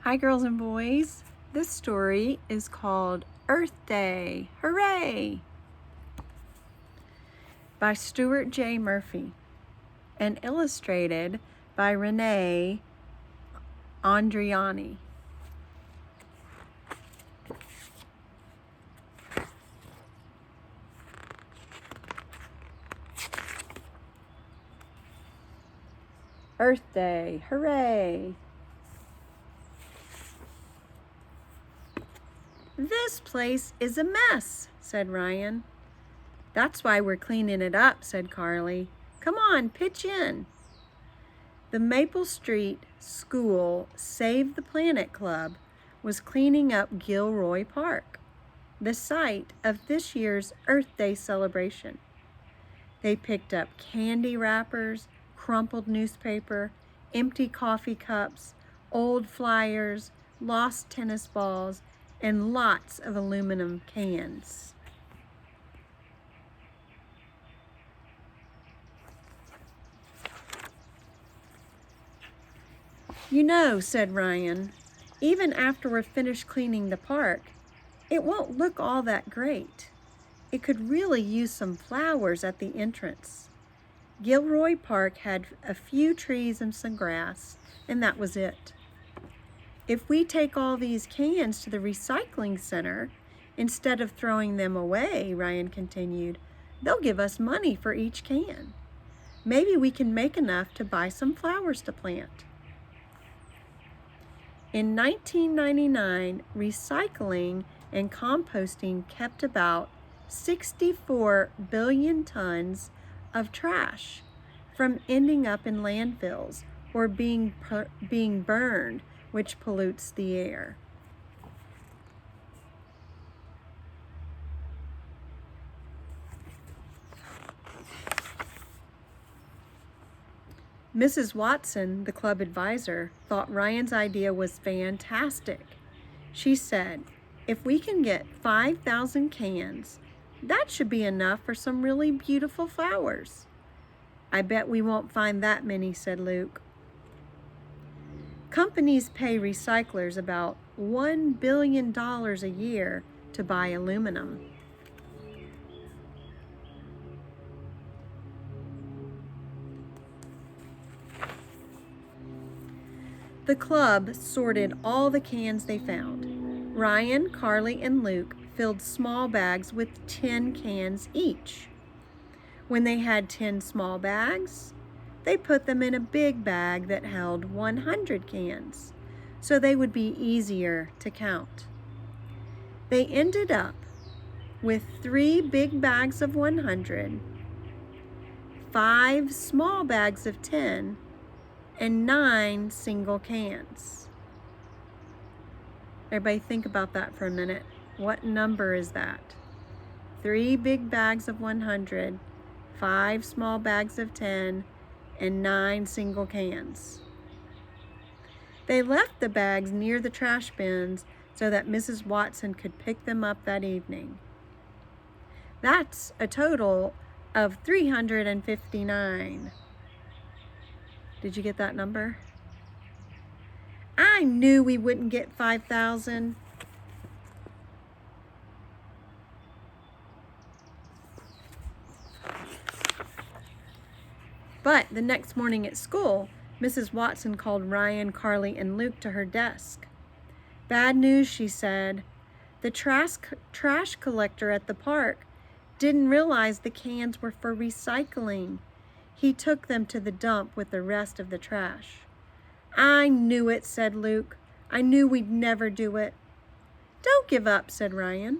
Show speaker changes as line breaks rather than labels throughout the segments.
Hi, girls and boys. This story is called Earth Day, Hooray! By Stuart J. Murphy and illustrated by Renee Andriani. Earth Day, hooray! This place is a mess, said Ryan. That's why we're cleaning it up, said Carly. Come on, pitch in. The Maple Street School Save the Planet Club was cleaning up Gilroy Park, the site of this year's Earth Day celebration. They picked up candy wrappers, crumpled newspaper, empty coffee cups, old flyers, lost tennis balls, and lots of aluminum cans. You know, said Ryan, even after we're finished cleaning the park, it won't look all that great. It could really use some flowers at the entrance. Gilroy Park had a few trees and some grass, and that was it. If we take all these cans to the recycling center, instead of throwing them away, Ryan continued, they'll give us money for each can. Maybe we can make enough to buy some flowers to plant. In 1999, recycling and composting kept about 64 billion tons of trash from ending up in landfills or being burned, which pollutes the air. Mrs. Watson, the club advisor, thought Ryan's idea was fantastic. She said, if we can get 5,000 cans, that should be enough for some really beautiful flowers. I bet we won't find that many, said Luke. Companies pay recyclers about $1 billion a year to buy aluminum. The club sorted all the cans they found. Ryan, Carly, and Luke filled small bags with 10 cans each. When they had 10 small bags, they put them in a big bag that held 100 cans, so they would be easier to count. They ended up with 3 big bags of 100, 5 small bags of 10, and 9 single cans. Everybody think about that for a minute. What number is that? 3 big bags of 100, 5 small bags of 10, and 9 single cans. They left the bags near the trash bins so that Mrs. Watson could pick them up that evening. That's a total of 359. Did you get that number? I knew we wouldn't get 5,000. But the next morning at school, Mrs. Watson called Ryan, Carly, and Luke to her desk. Bad news, she said. The trash collector at the park didn't realize the cans were for recycling. He took them to the dump with the rest of the trash. I knew it, said Luke. I knew we'd never do it. Don't give up, said Ryan.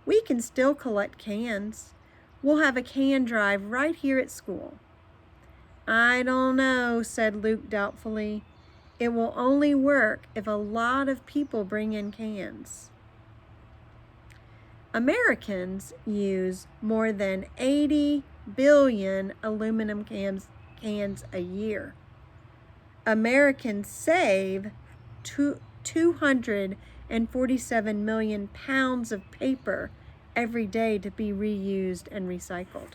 We can still collect cans. We'll have a can drive right here at school. I don't know, said Luke doubtfully. It will only work if a lot of people bring in cans. Americans use more than 80 billion aluminum cans a year. Americans save 247 million pounds of paper every day to be reused and recycled.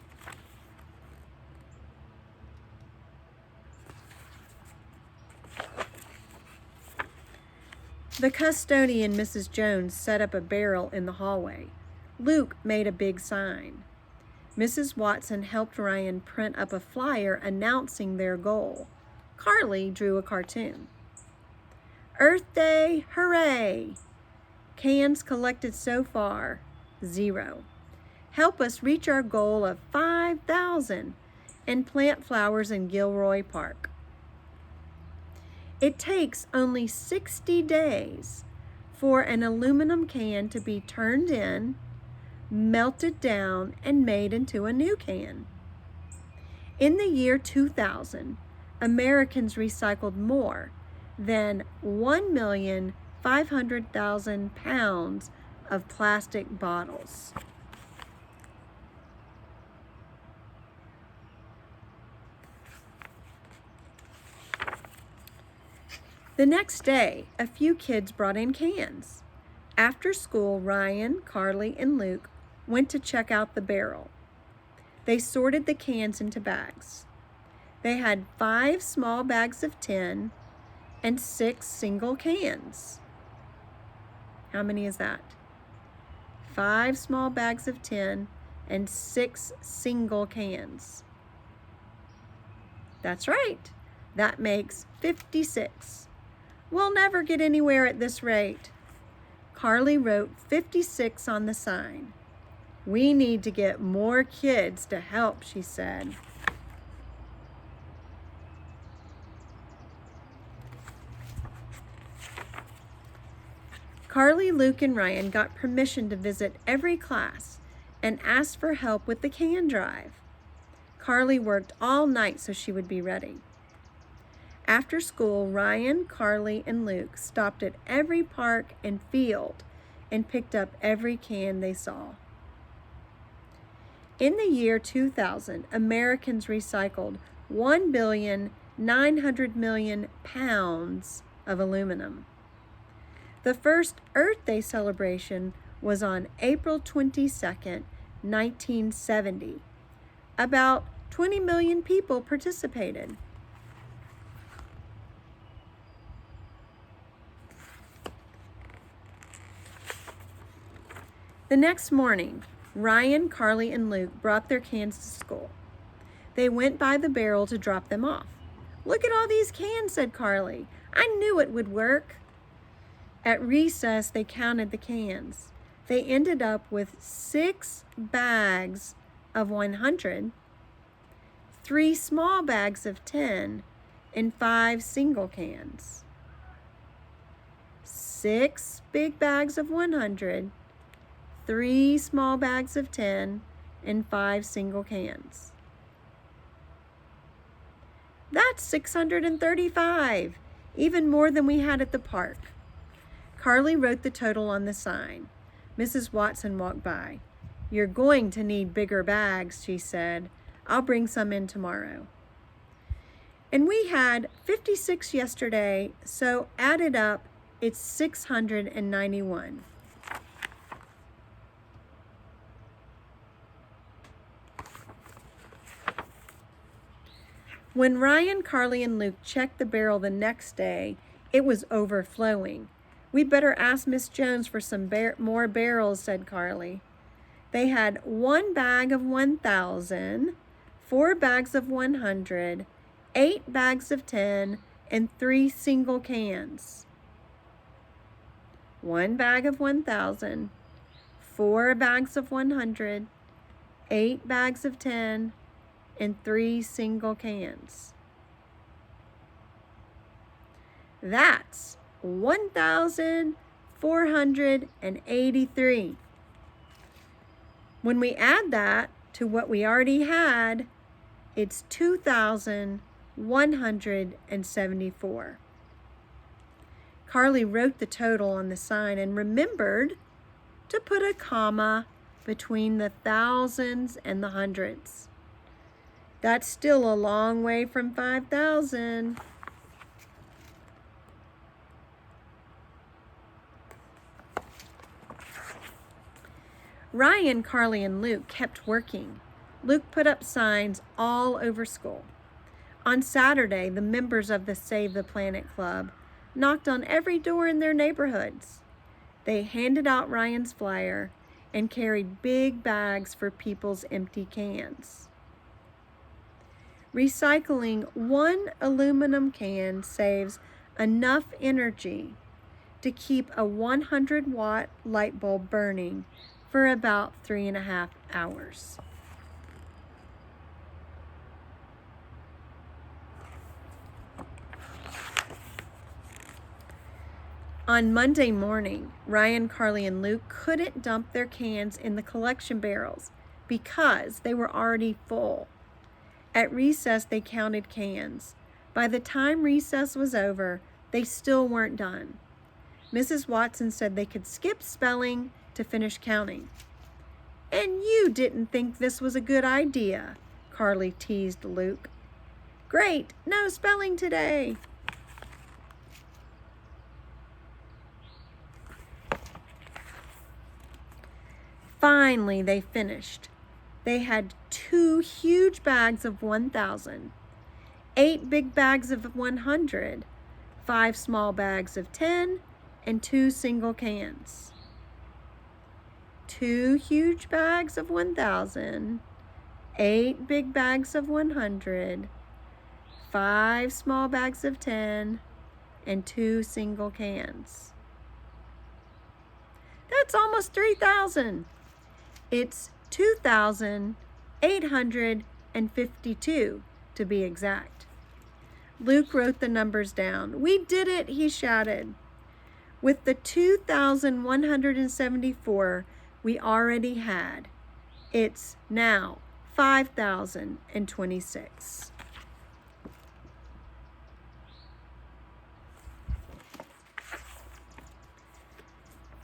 The custodian, Mrs. Jones, set up a barrel in the hallway. Luke made a big sign. Mrs. Watson helped Ryan print up a flyer announcing their goal. Carly drew a cartoon. Earth Day, hooray! Cans collected so far, 0. Help us reach our goal of 5,000 and plant flowers in Gilroy Park. It takes only 60 days for an aluminum can to be turned in, melted down, and made into a new can. In the year 2000, Americans recycled more than 1,500,000 pounds of plastic bottles. The next day, a few kids brought in cans. After school, Ryan, Carly, and Luke went to check out the barrel. They sorted the cans into bags. They had 5 small bags of 10 and 6 single cans. How many is that? 5 small bags of 10 and 6 single cans. That's right. That makes 56. We'll never get anywhere at this rate. Carly wrote 56 on the sign. We need to get more kids to help, she said. Carly, Luke, and Ryan got permission to visit every class and asked for help with the can drive. Carly worked all night so she would be ready. After school, Ryan, Carly, and Luke stopped at every park and field and picked up every can they saw. In the year 2000, Americans recycled 1,900,000,000 pounds of aluminum. The first Earth Day celebration was on April 22nd, 1970. About 20 million people participated. The next morning, Ryan, Carly, and Luke brought their cans to school. They went by the barrel to drop them off. Look at all these cans, said Carly. I knew it would work. At recess, they counted the cans. They ended up with 6 bags of 100, 3 small bags of 10, and 5 single cans. 6 big bags of 100, 3 small bags of 10, and 5 single cans. That's 635, even more than we had at the park. Carly wrote the total on the sign. Mrs. Watson walked by. You're going to need bigger bags, she said. I'll bring some in tomorrow. And we had 56 yesterday, so added up, it's 691. When Ryan, Carly, and Luke checked the barrel the next day, it was overflowing. We'd better ask Miss Jones for some more barrels, said Carly. They had 1 bag of 1,000, 4 bags of 100, 8 bags of 10, and 3 single cans. 1 bag of 1,000, 4 bags of 100, 8 bags of 10, and 3 single cans. That's 1,483. When we add that to what we already had, it's 2,174. Carly wrote the total on the sign and remembered to put a comma between the thousands and the hundreds. That's still a long way from 5,000. Ryan, Carly, and Luke kept working. Luke put up signs all over school. On Saturday, the members of the Save the Planet Club knocked on every door in their neighborhoods. They handed out Ryan's flyer and carried big bags for people's empty cans. Recycling one aluminum can saves enough energy to keep a 100-watt light bulb burning for about 3.5 hours. On Monday morning, Ryan, Carly, and Luke couldn't dump their cans in the collection barrels because they were already full. At recess, they counted cans. By the time recess was over, they still weren't done. Mrs. Watson said they could skip spelling to finish counting. "And you didn't think this was a good idea," Carly teased Luke. "Great, no spelling today." Finally, they finished. They had 2 huge bags of 1,000, 8 big bags of 100, 5 small bags of 10, and 2 single cans. 2 huge bags of 1,000, 8 big bags of 100, 5 small bags of 10, and 2 single cans. That's almost 3,000. It's 2,852 to be exact. Luke wrote the numbers down. "We did it," he shouted. With the 2,174 we already had, it's now 5,026.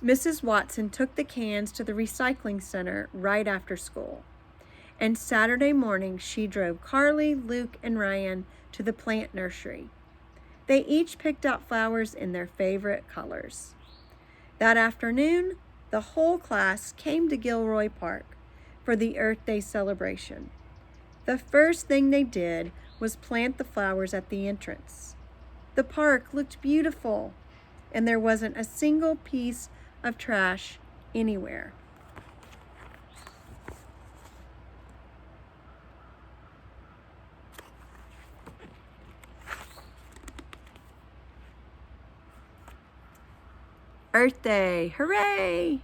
Mrs. Watson took the cans to the recycling center right after school. And Saturday morning, she drove Carly, Luke, and Ryan to the plant nursery. They each picked out flowers in their favorite colors. That afternoon, the whole class came to Gilroy Park for the Earth Day celebration. The first thing they did was plant the flowers at the entrance. The park looked beautiful, and there wasn't a single piece of trash anywhere. Earth Day, hooray!